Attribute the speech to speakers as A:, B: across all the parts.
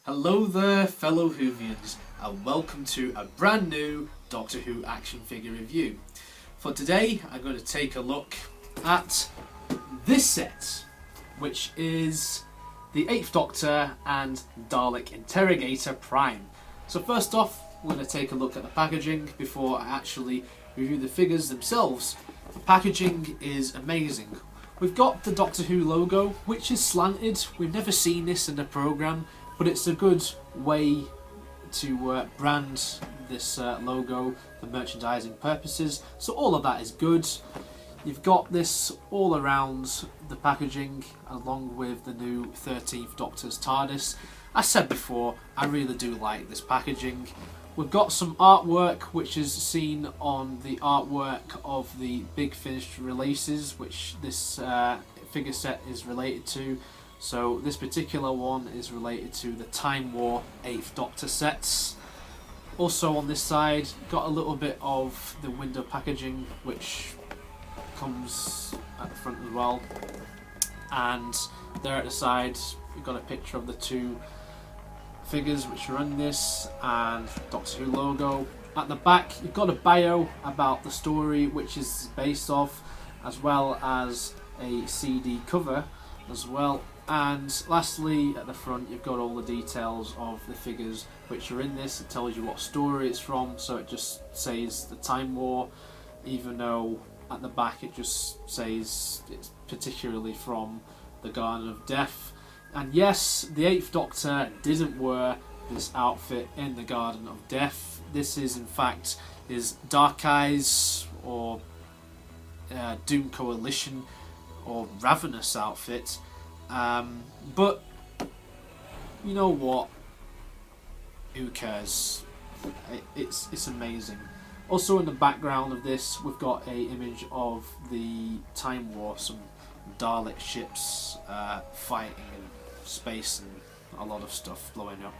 A: Hello there, fellow Whovians, and welcome to a brand new Doctor Who action figure review. For today, I'm going to take a look at this set, which is the 8th Doctor and Dalek Interrogator Prime. So first off, we're going to take a look at the packaging before I actually review the figures themselves. The packaging is amazing. We've got the Doctor Who logo, which is slanted. We've never seen this in the programme, but it's a good way to brand this logo for merchandising purposes. So all of that is good. You've got this all around the packaging, along with the new 13th Doctor's TARDIS. As said before, I really do like this packaging. We've got some artwork which is seen on the artwork of the Big Finish releases, which this figure set is related to. So this particular one is related to the Time War 8th Doctor sets. Also on this side, got a little bit of the window packaging, which comes at the front as well. And there at the side, we've got a picture of the two figures which are in this, and Doctor Who logo. At the back, you've got a bio about the story which is based off, as well as a CD cover as well. And lastly, at the front, you've got all the details of the figures which are in this. It tells you what story it's from, so it just says the Time War, even though at the back it just says it's particularly from the Garden of Death. And yes, the 8th Doctor didn't wear this outfit in the Garden of Death. This is in fact his Dark Eyes or Doom Coalition or Ravenous outfit. But you know what? Who cares? It's amazing. Also in the background of this, we've got a image of the Time War, some Dalek ships fighting in space and a lot of stuff blowing up.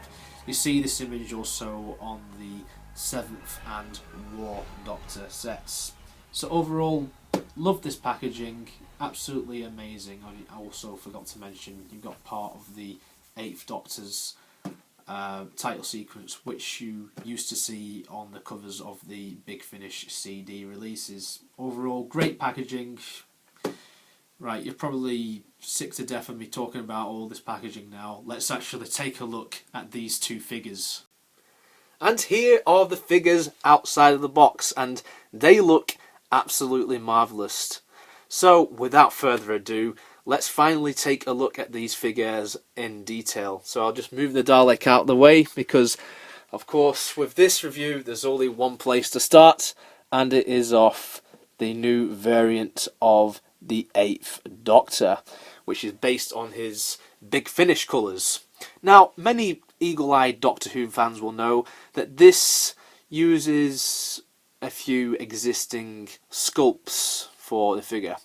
A: You see this image also on the 7th and War Doctor sets. So overall, love this packaging, absolutely amazing. I also forgot to mention, you've got part of the 8th Doctor's title sequence, which you used to see on the covers of the Big Finish CD releases. Overall, great packaging. Right, you're probably sick to death of me talking about all this packaging now. Let's actually take a look at these two figures. And here are the figures outside of the box, and they look absolutely marvellous. So without further ado, let's finally take a look at these figures in detail. So I'll just move the Dalek out of the way, because of course with this review there's only one place to start, and it is off the new variant of the 8th Doctor, which is based on his Big Finish colours. Now, many eagle-eyed Doctor Who fans will know that this uses a few existing sculpts for the figure.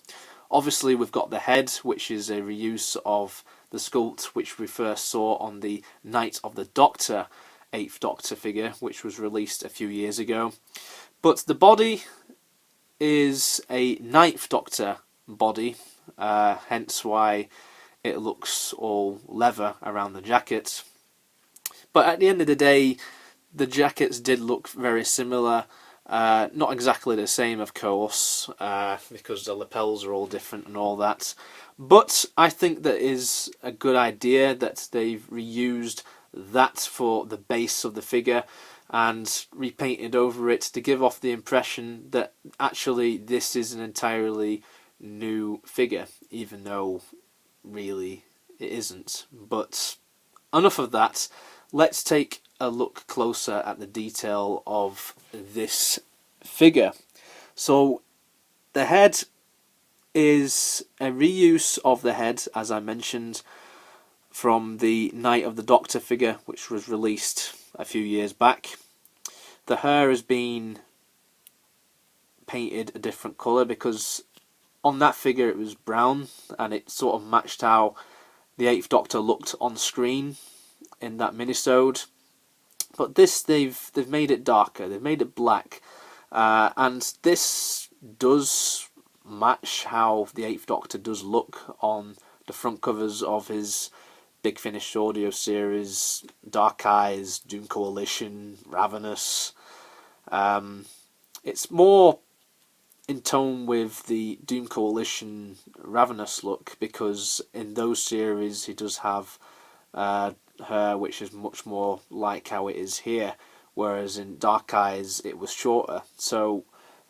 A: Obviously we've got the head, which is a reuse of the sculpt which we first saw on the Night of the Doctor 8th Doctor figure, which was released a few years ago. But the body is a 9th Doctor body, hence why it looks all leather around the jacket. But at the end of the day, the jackets did look very similar. Not exactly the same, of course, because the lapels are all different and all that. But I think that is a good idea that they've reused that for the base of the figure and repainted over it to give off the impression that actually this is an entirely new figure, even though really it isn't. But enough of that. Let's take a look closer at the detail of this figure. So the head is a reuse of the head, as I mentioned, from the Night of the Doctor figure, which was released a few years back. The hair has been painted a different colour, because on that figure it was brown, and it sort of matched how the 8th Doctor looked on screen in that minisode. But this, they've made it darker, they've made it black, and this does match how the 8th Doctor does look on the front covers of his Big Finish audio series Dark Eyes, Doom Coalition, Ravenous. It's more in tone with the Doom Coalition Ravenous look, because in those series he does have hair which is much more like how it is here, whereas in Dark Eyes it was shorter. So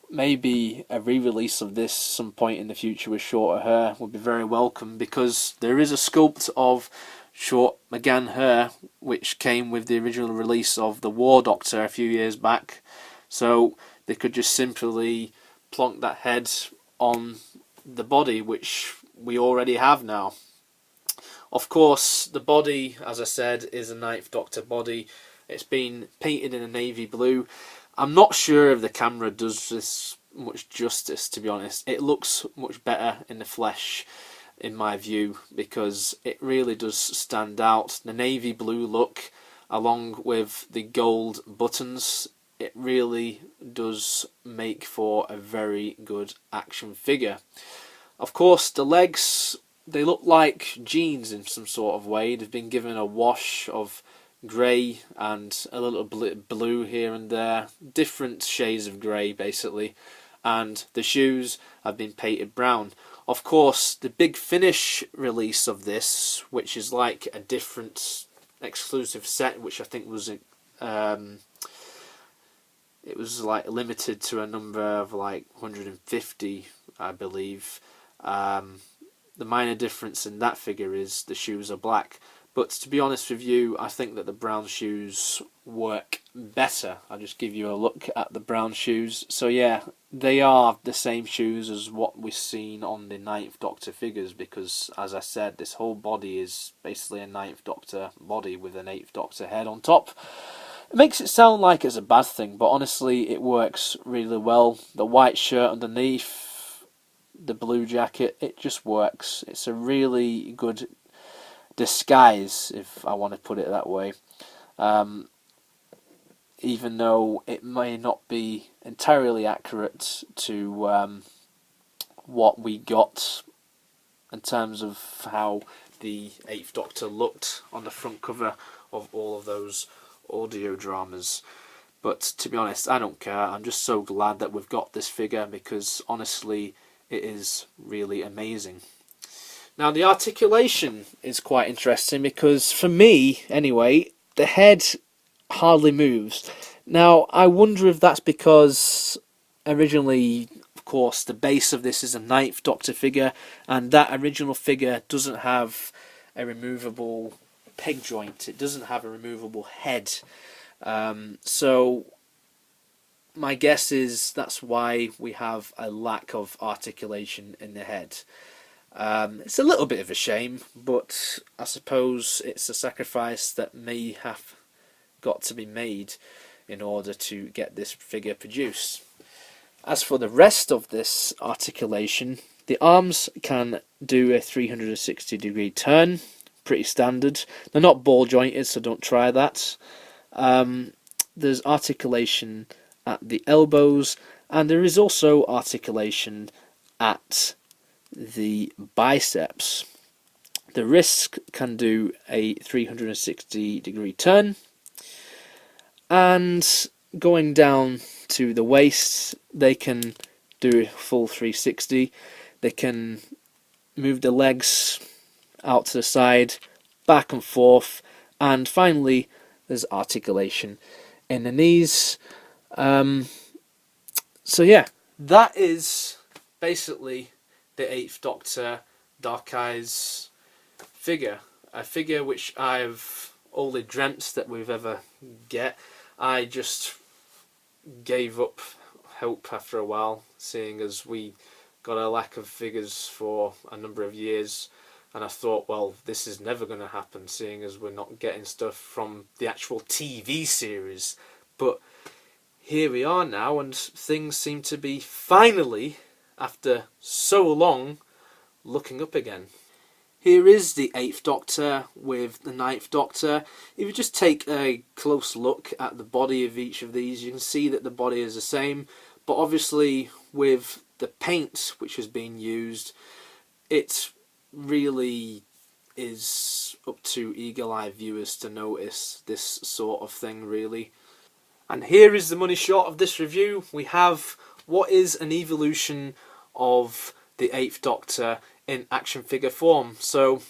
A: maybe a re-release of this some point in the future with shorter hair would be very welcome, because there is a sculpt of short McGann hair which came with the original release of the War Doctor a few years back, so they could just simply plonk that head on the body, which we already have now. Of course, the body, as I said, is a Ninth Doctor body. It's been painted in a navy blue. I'm not sure if the camera does this much justice, to be honest. It looks much better in the flesh, in my view, because it really does stand out. The navy blue look, along with the gold buttons, it really does make for a very good action figure. Of course, the legs, they look like jeans in some sort of way. They've been given a wash of grey and a little blue here and there, different shades of grey basically, and the shoes have been painted brown. Of course, the Big Finish release of this, which is like a different exclusive set, which I think was it was like limited to a number of like 150, I believe. The minor difference in that figure is the shoes are black. But to be honest with you, I think that the brown shoes work better. I'll just give you a look at the brown shoes. So yeah, they are the same shoes as what we've seen on the Ninth Doctor figures, because as I said, this whole body is basically a Ninth Doctor body with an Eighth Doctor head on top. It makes it sound like it's a bad thing, but honestly it works really well. The white shirt underneath, the blue jacket, it just works. It's a really good disguise, if I want to put it that way, even though it may not be entirely accurate to what we got in terms of how the Eighth Doctor looked on the front cover of all of those audio dramas. But to be honest, I don't care. I'm just so glad that we've got this figure, because honestly it is really amazing. Now the articulation is quite interesting, because for me anyway, the head hardly moves. Now I wonder if that's because originally, of course, the base of this is a Ninth Doctor figure, and that original figure doesn't have a removable peg joint. It doesn't have a removable head. So my guess is that's why we have a lack of articulation in the head. It's a little bit of a shame, but I suppose it's a sacrifice that may have got to be made in order to get this figure produced. As for the rest of this articulation, the arms can do a 360-degree turn, pretty standard. They're not ball jointed, so don't try that. There's articulation at the elbows, and there is also articulation at the biceps. The wrist can do a 360-degree turn, and going down to the waist, they can do a full 360. They can move the legs out to the side, back and forth, and finally there's articulation in the knees. So yeah, that is basically the Eighth Doctor Dark Eyes figure. A figure which I've only dreamt that we've ever get. I just gave up hope after a while, seeing as we got a lack of figures for a number of years, and I thought, well, this is never going to happen, seeing as we're not getting stuff from the actual TV series. But here we are now, and things seem to be finally, after so long, looking up again. Here is the Eighth Doctor with the Ninth Doctor. If you just take a close look at the body of each of these, you can see that the body is the same, but obviously with the paint which has been used, it really is up to eagle-eyed viewers to notice this sort of thing, really. And here is the money shot of this review. We have what is an evolution of the 8th Doctor in action figure form. So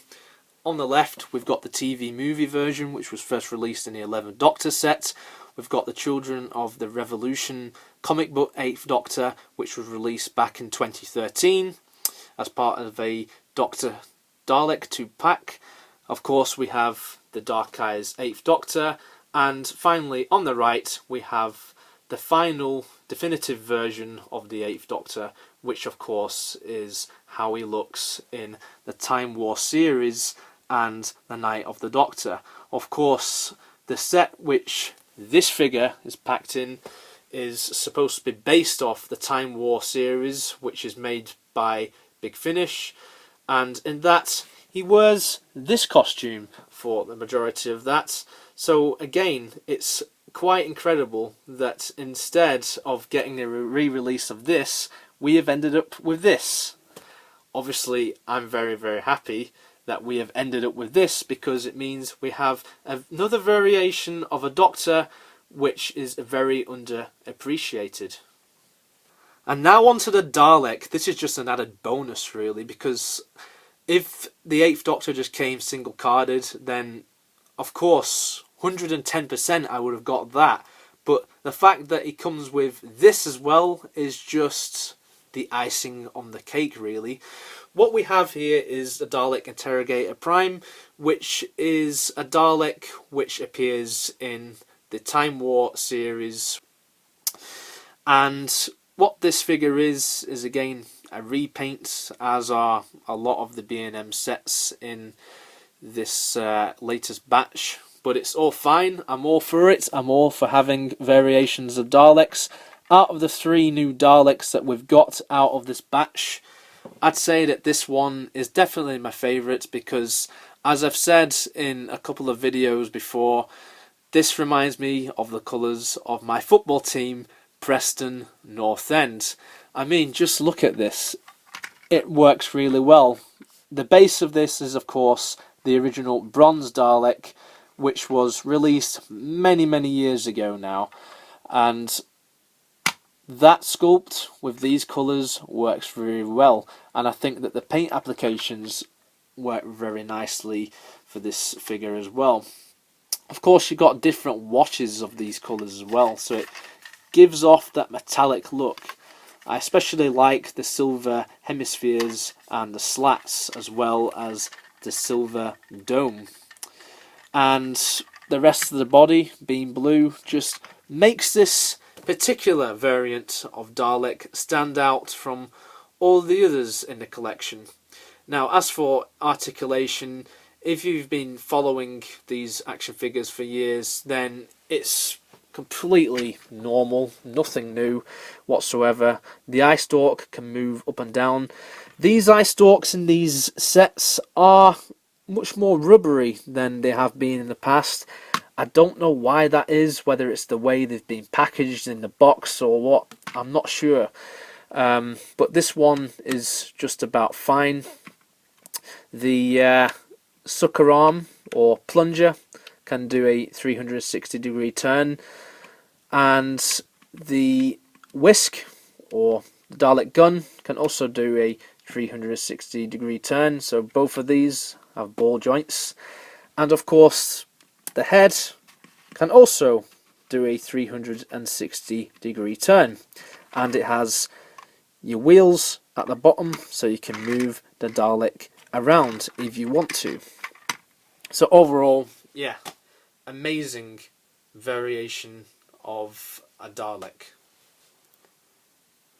A: on the left we've got the TV movie version, which was first released in the 11th Doctor set. We've got the Children of the Revolution comic book 8th Doctor, which was released back in 2013 as part of a Doctor Dalek 2-pack. Of course we have the Dark Eyes 8th Doctor, and finally on the right we have the final definitive version of the 8th Doctor, which of course is how he looks in the Time War series and the Night of the Doctor. Of course the set which this figure is packed in is supposed to be based off the Time War series, which is made by Big Finish, and in that he wears this costume for the majority of that. So again, it's quite incredible that instead of getting a re-release of this, we have ended up with this. Obviously I'm very, very happy that we have ended up with this, because it means we have another variation of a Doctor which is very underappreciated. And now onto the Dalek. This is just an added bonus really, because if the 8th Doctor just came single carded, then of course 110% I would have got that. But the fact that he comes with this as well is just the icing on the cake really. What we have here is the Dalek Interrogator Prime, which is a Dalek which appears in the Time War series. And what this figure is again a repaint, as are a lot of the B&M sets in this latest batch. But it's all fine, I'm all for it, I'm all for having variations of Daleks. Out of the 3 new Daleks that we've got out of this batch, I'd say that this one is definitely my favourite, because as I've said in a couple of videos before, this reminds me of the colours of my football team, Preston North End. I mean, just look at this, it works really well. The base of this is of course the original bronze Dalek, which was released many years ago now, and that sculpt with these colours works very well, and I think that the paint applications work very nicely for this figure as well. Of course you've got different washes of these colours as well, so it gives off that metallic look. I especially like the silver hemispheres and the slats, as well as the silver dome. And the rest of the body being blue just makes this particular variant of Dalek stand out from all the others in the collection. Now as for articulation, if you've been following these action figures for years, then it's completely normal, nothing new whatsoever. The eye stalk can move up and down. These eye stalks in these sets are much more rubbery than they have been in the past. I don't know why that is, whether it's the way they've been packaged in the box or what, I'm not sure. But this one is just about fine. The sucker arm or plunger can do a 360-degree turn, and the whisk or Dalek gun can also do a 360-degree turn, so both of these have ball joints. And of course the head can also do a 360-degree turn, and it has your wheels at the bottom so you can move the Dalek around if you want to. So overall, yeah, amazing variation of a Dalek.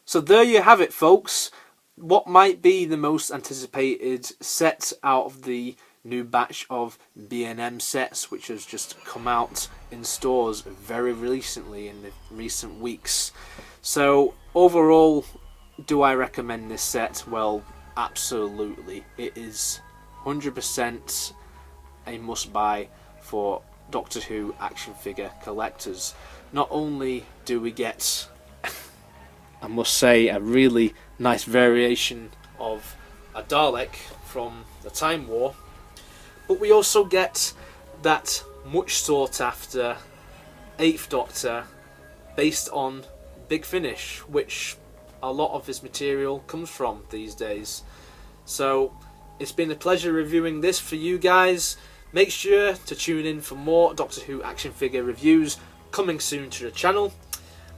A: So there you have it, folks. What might be the most anticipated set out of the new batch of B&M sets, which has just come out in stores very recently in the recent weeks. So overall, do I recommend this set? Well, absolutely. It is 100% a must-buy for Doctor Who action figure collectors. Not only do we get, I must say, a really nice variation of a Dalek from the Time War, But we also get that much sought after 8th Doctor based on Big Finish, which a lot of his material comes from these days. So it's been a pleasure reviewing this for you guys. Make sure to tune in for more Doctor Who action figure reviews coming soon to the channel,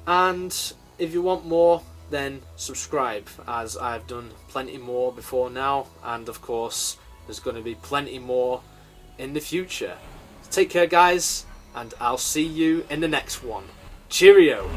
A: and if you want more, then subscribe, as I've done plenty more before now, and of course there's going to be plenty more in the future. Take care guys, and I'll see you in the next one. Cheerio!